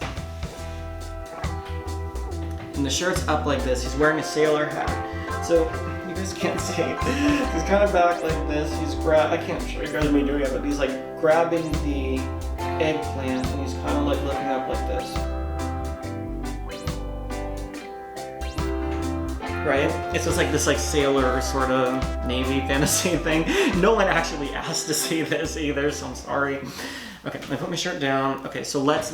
and the shirt's up like this. He's wearing a sailor hat. So you guys can't see. He's kind of back like this. He's I can't show you guys me doing it, but he's like grabbing the eggplant, and he's kind of like looking up like this. Right? It's just like this like sailor sort of Navy fantasy thing. No one actually asked to see this either, so I'm sorry. Okay, I put my shirt down. Okay, so let's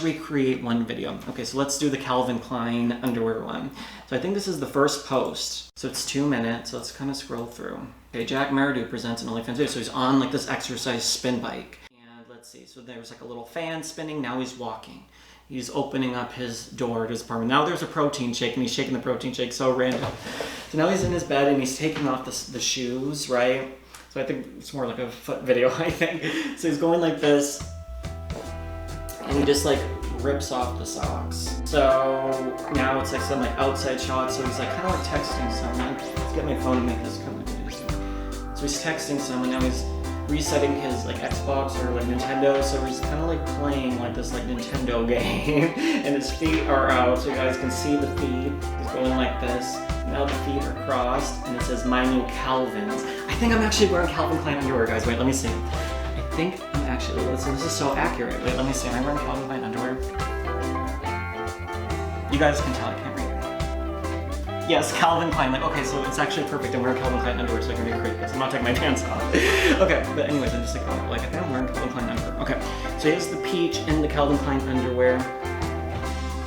recreate one video. Okay, so let's do the Calvin Klein underwear one. So I think this is the first post. So it's 2 minutes, so let's kind of scroll through. Okay, Jack Maradu presents an OnlyFans video. So he's on like this exercise spin bike. And let's see, so there's like a little fan spinning, now he's walking. He's opening up his door to his apartment. Now there's a protein shake, and he's shaking the protein shake, so random. So now he's in his bed, and he's taking off the shoes, right? So I think it's more like a foot video, I think. So he's going like this, and he just like rips off the socks. So now it's like some like outside shot, so he's like kind of like texting someone. Let's get my phone to make this come like this. So he's texting someone, now he's resetting his like Xbox or like Nintendo, so he's kind of like playing like this like Nintendo game, and his feet are out, so you guys can see the feet. He's going like this. Now the feet are crossed, and it says my new Calvins. I think I'm actually wearing Calvin Klein underwear, guys. Wait, let me see. I think I'm actually, listen, this is so accurate. Wait, let me see. Am I wearing Calvin Klein underwear? You guys can tell, I can't read. Yes, Calvin Klein. Like, okay, so it's actually perfect. I'm wearing Calvin Klein underwear, so I can be great because I'm not taking my pants off. Okay, but anyways, I'm just like, oh, like I think I'm wearing Calvin Klein underwear. Okay, so here's the peach and the Calvin Klein underwear.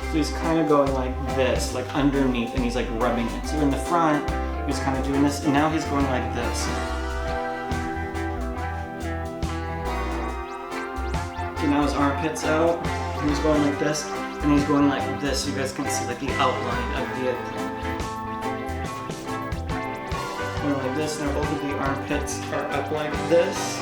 So he's kind of going like this, like underneath, and he's like rubbing it. So in the front, he's kind of doing this, and now he's going like this. So now his armpit's out, and he's going like this, and he's going like this, so you guys can see like the outline of the eggplant. Going like this, now both of the armpits are up like this.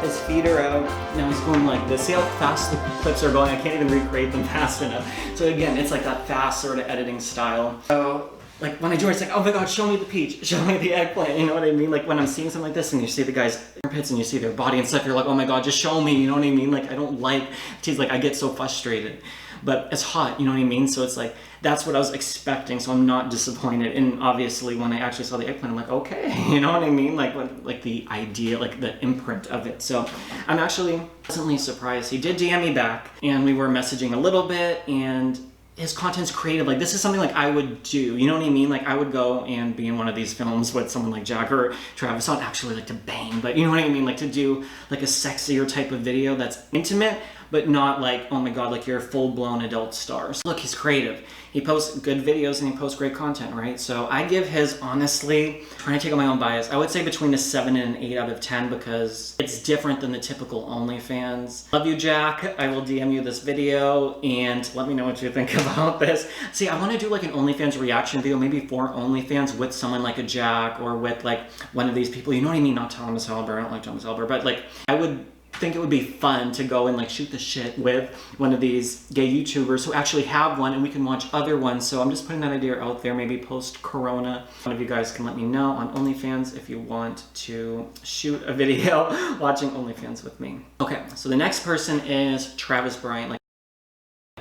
His feet are out, now he's going like this. See how fast the clips are going? I can't even recreate them fast enough. So again, it's like that fast sort of editing style. So like when I join, it's like, oh my god, show me the peach, show me the eggplant, you know what I mean? Like when I'm seeing something like this and you see the guy's armpits and you see their body and stuff, you're like, oh my god, just show me, you know what I mean? Like I don't like tease, like I get so frustrated. But it's hot, you know what I mean? So it's like, that's what I was expecting, so I'm not disappointed. And obviously when I actually saw the eggplant, I'm like, okay, you know what I mean? Like the idea, like the imprint of it. So I'm actually pleasantly surprised. He did DM me back, and we were messaging a little bit, and his content's creative. Like, this is something like I would do, you know what I mean? Like, I would go and be in one of these films with someone like Jack or Travis, not actually like to bang, but you know what I mean? Like, to do like a sexier type of video that's intimate, but not like, oh my god, like you're a full-blown adult star. So look, he's creative. He posts good videos and he posts great content, right? So I give his, honestly, trying to take on my own bias, I would say between a 7 and an 8 out of 10 because it's different than the typical OnlyFans. Love you, Jack. I will DM you this video and let me know what you think about this. See, I want to do like an OnlyFans reaction video, maybe for OnlyFans with someone like a Jack or with like one of these people, you know what I mean? Not Thomas Halbert, I don't like Thomas Halbert, but like I would think it would be fun to go and like shoot the shit with one of these gay YouTubers who actually have one and we can watch other ones. So I'm just putting that idea out there, maybe post-corona. One of you guys can let me know on OnlyFans if you want to shoot a video watching OnlyFans with me. Okay, so the next person is Travis Bryant. Like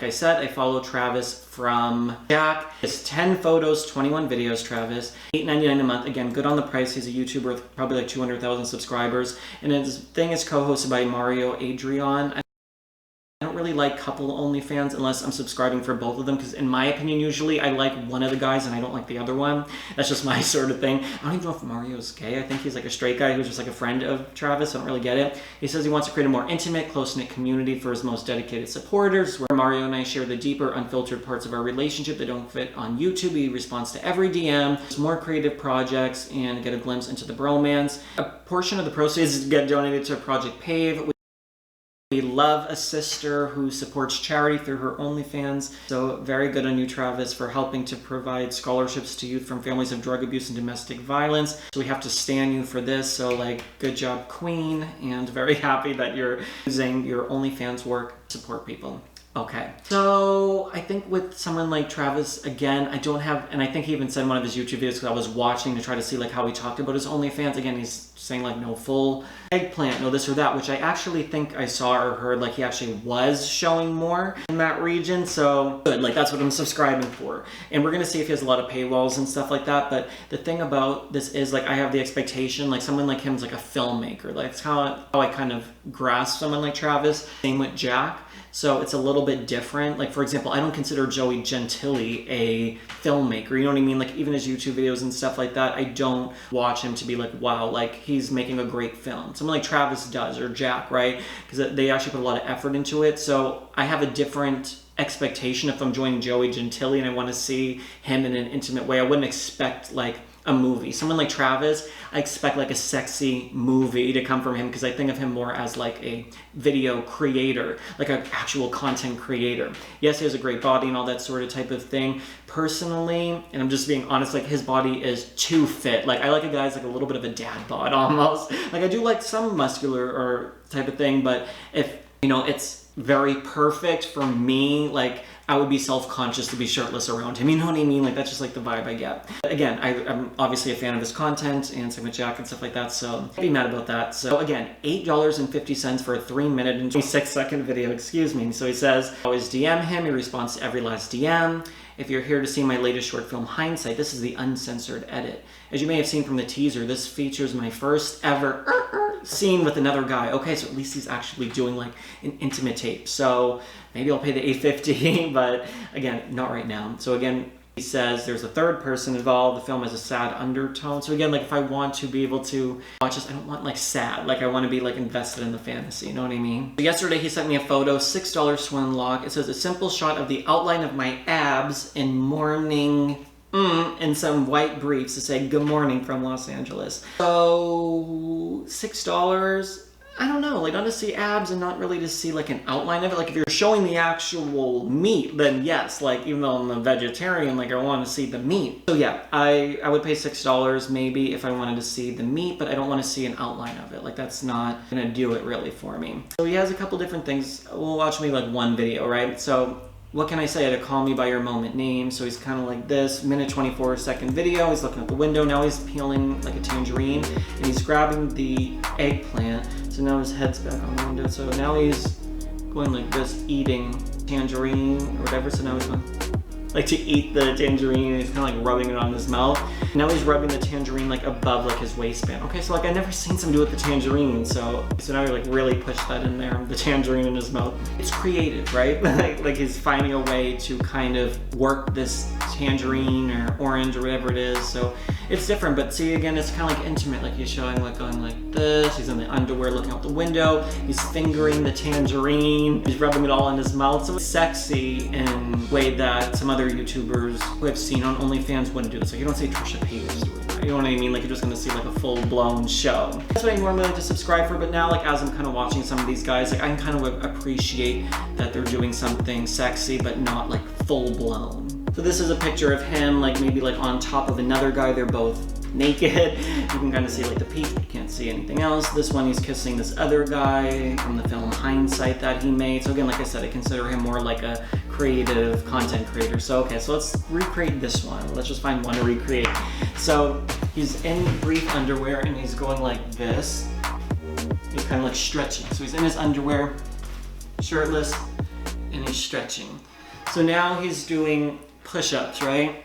I said, I follow Travis from Jack. It's 10 photos, 21 videos, Travis. $8.99 a month. Again, good on the price. He's a YouTuber with probably like 200,000 subscribers. And his thing is co-hosted by Mario Adrian. I don't really like couple OnlyFans unless I'm subscribing for both of them, because in my opinion, usually I like one of the guys and I don't like the other one. That's just my sort of thing. I don't even know if Mario's gay. I think he's like a straight guy who's just like a friend of Travis. I don't really get it. He says he wants to create a more intimate, close-knit community for his most dedicated supporters, where Mario and I share the deeper, unfiltered parts of our relationship that don't fit on YouTube. He responds to every DM, more creative projects, and get a glimpse into the bromance. A portion of the proceeds get donated to Project Pave. We love a sister who supports charity through her OnlyFans. So very good on you, Travis, for helping to provide scholarships to youth from families of drug abuse and domestic violence. So we have to stand you for this. So like, good job, Queen, and very happy that you're using your OnlyFans work to support people. Okay, so I think with someone like Travis, again, I don't have, and I think he even said in one of his YouTube videos, because I was watching to try to see like how he talked about his OnlyFans. Again, he's saying like no full eggplant, no this or that, which I actually think I saw or heard like he actually was showing more in that region. So good, like that's what I'm subscribing for. And we're gonna see if he has a lot of paywalls and stuff like that. But the thing about this is like I have the expectation, like someone like him is like a filmmaker. Like it's how I kind of grasp someone like Travis. Same with Jack. So it's a little bit different. Like, for example, I don't consider Joey Gentile a filmmaker. You know what I mean? Like, even his YouTube videos and stuff like that, I don't watch him to be like, wow, like, he's making a great film. Someone like Travis does, or Jack, right? Because they actually put a lot of effort into it. So I have a different expectation if I'm joining Joey Gentile and I want to see him in an intimate way. I wouldn't expect, like, a movie. Someone like Travis, I expect like a sexy movie to come from him, because I think of him more as like a video creator, like an actual content creator. Yes, he has a great body and all that sort of type of thing. Personally, and I'm just being honest, like his body is too fit. Like I like a guy's like a little bit of a dad bod almost. Like I do like some muscular or type of thing, but if, you know, it's very perfect for me, like I would be self-conscious to be shirtless around him. You know what I mean? Like that's just like the vibe I get. Again, I'm obviously a fan of his content and same with Jack and stuff like that, so I'd be mad about that. So again, $8.50 for a 3-minute and 26-second video, excuse me. So he says, always DM him. He responds to every last DM. If you're here to see my latest short film, Hindsight, this is the uncensored edit. As you may have seen from the teaser, this features my first ever scene with another guy. Okay, so at least he's actually doing like an intimate tape. So maybe I'll pay the $8.50, but again, not right now. So again, he says there's a third person involved. The film has a sad undertone. So again, like if I want to be able to watch this, I don't want like sad. Like I want to be like invested in the fantasy. You know what I mean? So yesterday he sent me a photo, $6 swim lock. It says a simple shot of the outline of my abs in morning and some white briefs to say good morning from Los Angeles. So $6. I don't know, like not to see abs and not really to see like an outline of it. Like if you're showing the actual meat, then yes, like even though I'm a vegetarian, like I want to see the meat. So yeah, I would pay $6 maybe if I wanted to see the meat, but I don't want to see an outline of it. Like that's not gonna do it really for me. So he has a couple different things. We'll watch maybe like one video, right? So what can I say? To call me by your moment name. So he's kind of like this, minute 24-second video. He's looking at the window. Now he's peeling like a tangerine and he's grabbing the eggplant. So now his head's back on the window. So now he's going like this, eating tangerine or whatever. So now he's going like to eat the tangerine, and he's kind of like rubbing it on his mouth. Now he's rubbing the tangerine like above like his waistband. Okay, so like I never seen someone do it with the tangerine, so now he like really pushed that in there, the tangerine in his mouth. It's creative, right? like he's finding a way to kind of work this tangerine or orange or whatever it is. So it's different, but see, again, it's kind of like intimate. Like he's showing like going like this. He's in the underwear looking out the window. He's fingering the tangerine. He's rubbing it all in his mouth. So it's sexy in a way that some other YouTubers who I've seen on OnlyFans wouldn't do this. Like you don't see Trisha Paytas doing that. You know what I mean? Like you're just gonna see like a full-blown show. That's what I normally like to subscribe for, but now like as I'm kind of watching some of these guys, like I can kind of appreciate that they're doing something sexy, but not like full-blown. So this is a picture of him like maybe like on top of another guy. They're both naked. You can kind of see like the peach, but you can't see anything else. This one, he's kissing this other guy from the film Hindsight that he made. So again, like I said, I consider him more like a creative content creator. So okay, so let's recreate this one. Let's just find one to recreate. So he's in brief underwear and he's going like this. He's kind of like stretching. So he's in his underwear, shirtless, and he's stretching. So now he's doing push-ups, right?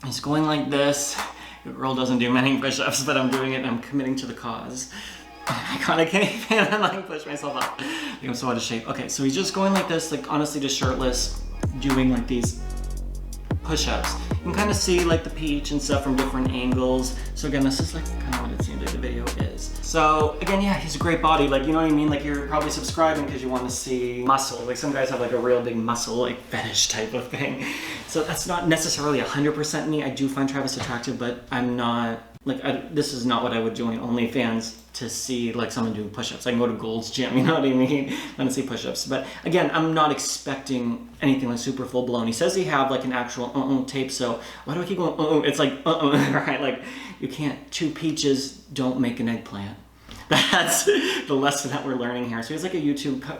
He's going like this. The girl doesn't do many push-ups, but I'm doing it and I'm committing to the cause. Oh my god, I can't even like push myself up. I think I'm so out of shape. Okay, so he's just going like this, like honestly just shirtless, doing like these push-ups. You can kind of see like the peach and stuff from different angles. So again, this is like kind of what it seems like the video is. So again, yeah, he's a great body. Like, you know what I mean? Like you're probably subscribing because you want to see muscle. Like some guys have like a real big muscle, like fetish type of thing. So that's not necessarily 100% me. I do find Travis attractive, but I'm not, like, this is not what I would join OnlyFans to see, like, someone do push-ups. I can go to Gold's Gym, you know what I mean? I want to see push-ups. But again, I'm not expecting anything like super full-blown. He says he have like an actual tape, so why do I keep going It's like right? Like, you can't, two peaches don't make an eggplant. That's the lesson that we're learning here. So he has like a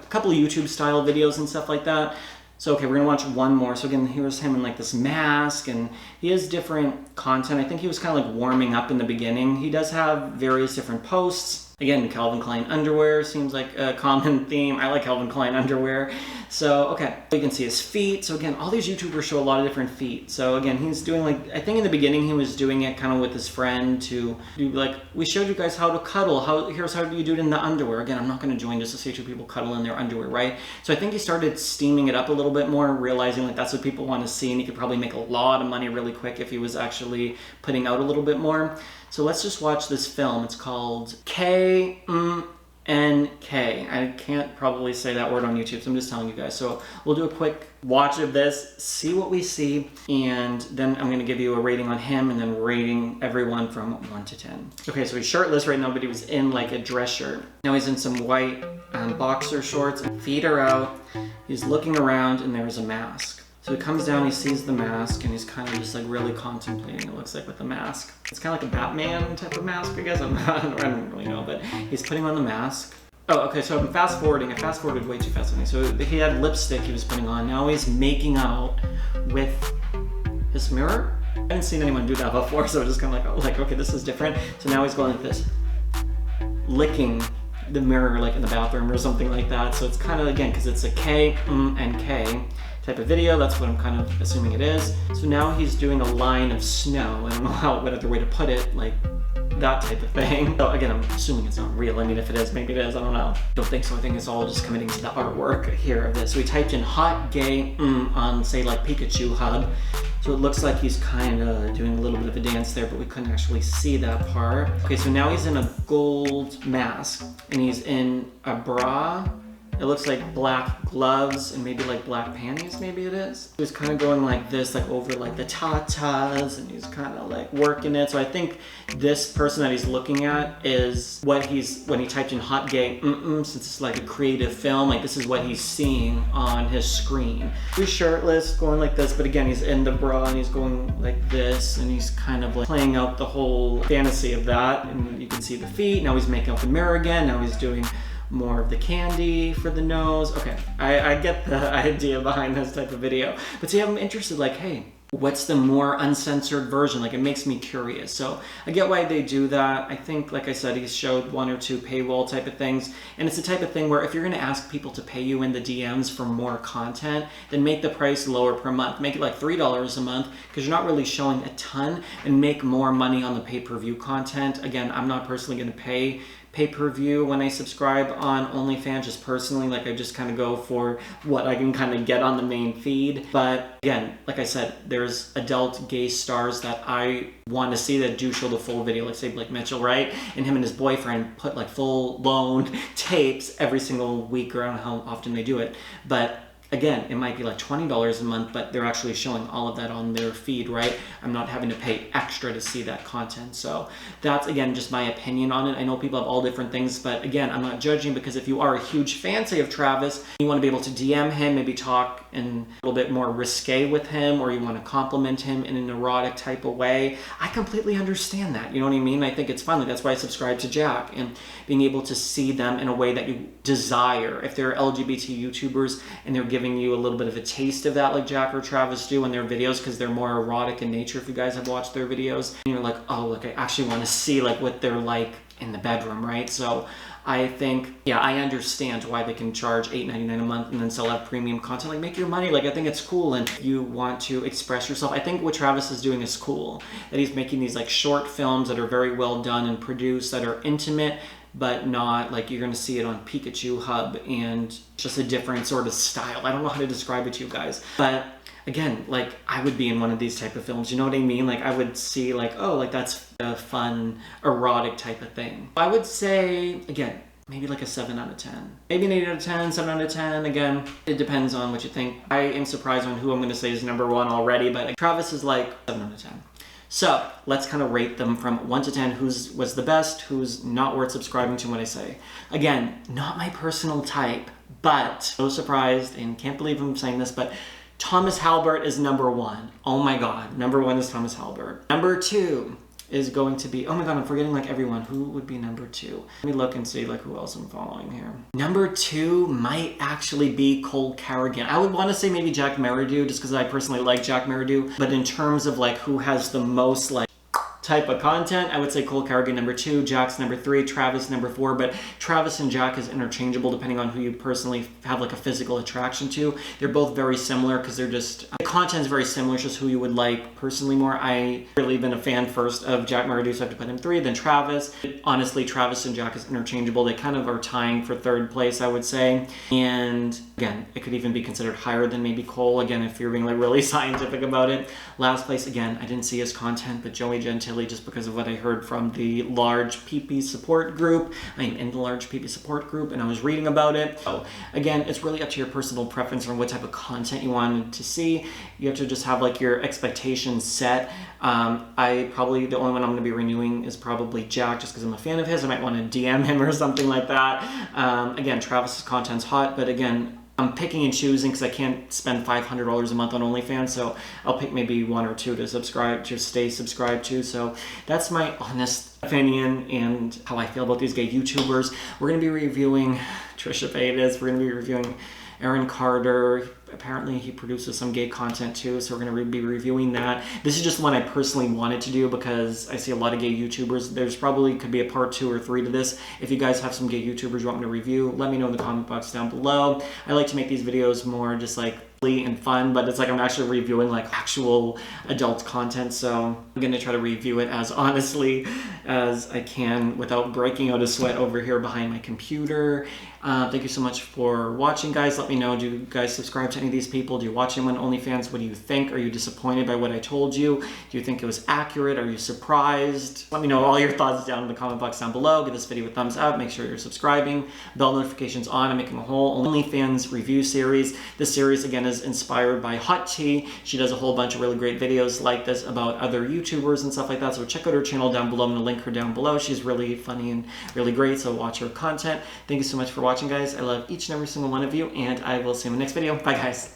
couple of YouTube style videos and stuff like that. So okay, we're gonna watch one more. So again, here's him in like this mask, and he has different content. I think he was kind of like warming up in the beginning. He does have various different posts. Again, Calvin Klein underwear seems like a common theme. I like Calvin Klein underwear. So, okay, you can see his feet. So again, all these YouTubers show a lot of different feet. So again, he's doing like, I think in the beginning he was doing it kind of with his friend to do like, we showed you guys how to cuddle. Here's how you do it in the underwear. Again, I'm not gonna join just to see two people cuddle in their underwear, right? So I think he started steaming it up a little bit more, realizing like that's what people want to see, and he could probably make a lot of money really quick if he was actually putting out a little bit more. So let's just watch this film. It's called KNK. I can't probably say that word on YouTube, so I'm just telling you guys. So we'll do a quick watch of this, see what we see, and then I'm gonna give you a rating on him and then rating everyone from 1 to 10. Okay, so he's shirtless right now, but he was in like a dress shirt. Now he's in some white boxer shorts, feet are out. He's looking around and there's a mask. So he comes down, he sees the mask, and he's kind of just like really contemplating, it looks like, with the mask. It's kind of like a Batman type of mask, I guess. I don't really know, but he's putting on the mask. Oh, okay, so I'm fast forwarding. I fast forwarded way too fast. So he had lipstick he was putting on. Now he's making out with his mirror. I haven't seen anyone do that before, so it's just kind of like, oh, like, okay, this is different. So now he's going like this, licking the mirror like in the bathroom or something like that. So it's kind of, again, because it's a K and K type of video, that's what I'm kind of assuming it is. So now he's doing a line of snow. I don't know what other way to put it, like that type of thing. So again, I'm assuming it's not real. I mean, if it is, maybe it is, I don't know. Don't think so. I think it's all just committing to the artwork here of this. So we typed in hot gay on, say, like Pikachu Hub. So it looks like he's kind of doing a little bit of a dance there, but we couldn't actually see that part. Okay, so now he's in a gold mask and he's in a bra. It looks like black gloves and maybe like black panties, maybe it is. He's kind of going like this, like over like the tatas, and he's kind of like working it. So I think this person that he's looking at is what when he typed in hot gay, since it's like a creative film, like this is what he's seeing on his screen. He's shirtless, going like this, but again, he's in the bra and he's going like this, and he's kind of like playing out the whole fantasy of that. And you can see the feet. Now he's making out the mirror again. Now he's doing more of the candy for the nose. Okay, I get the idea behind this type of video. But see, I'm interested, like, hey, what's the more uncensored version? Like, it makes me curious. So I get why they do that. I think, like I said, he's showed 1 or 2 paywall type of things. And it's the type of thing where if you're going to ask people to pay you in the DMs for more content, then make the price lower per month. Make it like $3 a month, because you're not really showing a ton, and make more money on the pay-per-view content. Again, I'm not personally going to pay pay-per-view when I subscribe on OnlyFans, just personally. Like, I just kind of go for what I can kind of get on the main feed. But again, like I said, there's adult gay stars that I want to see that do show the full video, like say Blake Mitchell, right? And him and his boyfriend put like full-blown tapes every single week, or I don't know how often they do it. But again, it might be like $20 a month, but they're actually showing all of that on their feed, right? I'm not having to pay extra to see that content. So that's, again, just my opinion on it. I know people have all different things, but again, I'm not judging, because if you are a huge fan, say, of Travis, you want to be able to DM him, maybe talk in a little bit more risque with him, or you want to compliment him in an erotic type of way, I completely understand that. You know what I mean? I think it's fun. Like, that's why I subscribe to Jack, and being able to see them in a way that you desire. If they're LGBT YouTubers and they're giving you a little bit of a taste of that, like Jack or Travis do in their videos, because they're more erotic in nature, if you guys have watched their videos, and you're like, oh, look, I actually want to see like what they're like in the bedroom, right? So I think, yeah, I understand why they can charge $8.99 a month and then sell out premium content. Like, make your money. Like, I think it's cool, and you want to express yourself. I think what Travis is doing is cool, that he's making these like short films that are very well done and produced, that are intimate, but not like you're going to see it on Pikachu Hub, and just a different sort of style. I don't know how to describe it to you guys, but again, like, I would be in one of these type of films, you know what I mean? Like, I would see like, oh, like, that's a fun erotic type of thing. I would say, again, maybe like a 7 out of 10. Maybe an 8 out of 10, 7 out of 10. Again, it depends on what you think. I am surprised on who I'm going to say is number 1 already, but Travis is like 7 out of 10. So let's kind of rate them from 1 to 10. Who's was the best? Who's not worth subscribing to? When I say, again, not my personal type, but so surprised and can't believe I'm saying this, but Thomas Halbert is number 1. Oh my God, number 1 is Thomas Halbert. Number 2 is going to be, oh my God, I'm forgetting like everyone. Who would be number 2? Let me look and see like who else I'm following here. Number 2 might actually be Cole Carrigan. I would want to say maybe Jack Meridew, just because I personally like Jack Meridew. But in terms of like who has the most like type of content, I would say Cole Carrigan number 2, Jack's number 3, Travis number 4, but Travis and Jack is interchangeable depending on who you personally have like a physical attraction to. They're both very similar, because they're just, the content is very similar, it's just who you would like personally more. I really been a fan first of Jack Meridew, so I have to put him 3, then Travis. Honestly, Travis and Jack is interchangeable. They kind of are tying for 3rd place, I would say. And again, it could even be considered higher than maybe Cole, again, if you're being like really scientific about it. Last place, again, I didn't see his content, but Joey Gentili, just because of what I heard from the large PP support group. I am in the large PP support group, and I was reading about it. So again, it's really up to your personal preference on what type of content you wanted to see. You have to just have like your expectations set. I probably, the only one I'm going to be renewing is probably Jack, just because I'm a fan of his. I might want to DM him or something like that. Again, Travis's content's hot, but again, I'm picking and choosing, because I can't spend $500 a month on OnlyFans, so I'll pick maybe 1 or 2 to subscribe, to stay subscribed to. So that's my honest opinion and how I feel about these gay YouTubers. We're going to be reviewing Trisha Paytas. We're going to be reviewing Aaron Carter. Apparently he produces some gay content too, so we're going to be reviewing that. This is just one I personally wanted to do, because I see a lot of gay YouTubers. There's probably could be a part 2 or 3 to this. If you guys have some gay YouTubers you want me to review, let me know in the comment box down below. I like to make these videos more just like and fun, but it's like I'm actually reviewing like actual adult content, so I'm gonna try to review it as honestly as I can without breaking out a sweat over here behind my computer. Thank you so much for watching, guys. Let me know, do you guys subscribe to any of these people? Do you watch them on OnlyFans? What do you think? Are you disappointed by what I told you? Do you think it was accurate? Are you surprised? Let me know all your thoughts down in the comment box down below. Give this video a thumbs up. Make sure you're subscribing. Bell notifications on. I'm making a whole OnlyFans review series. This series, again, is inspired by Hot Tea. She does a whole bunch of really great videos like this about other YouTubers and stuff like that, so check out her channel down below. I'm going to link her down below. She's really funny and really great, so watch her content. Thank you so much for watching, guys. I love each and every single one of you, and I will see you in the next video. Bye, guys.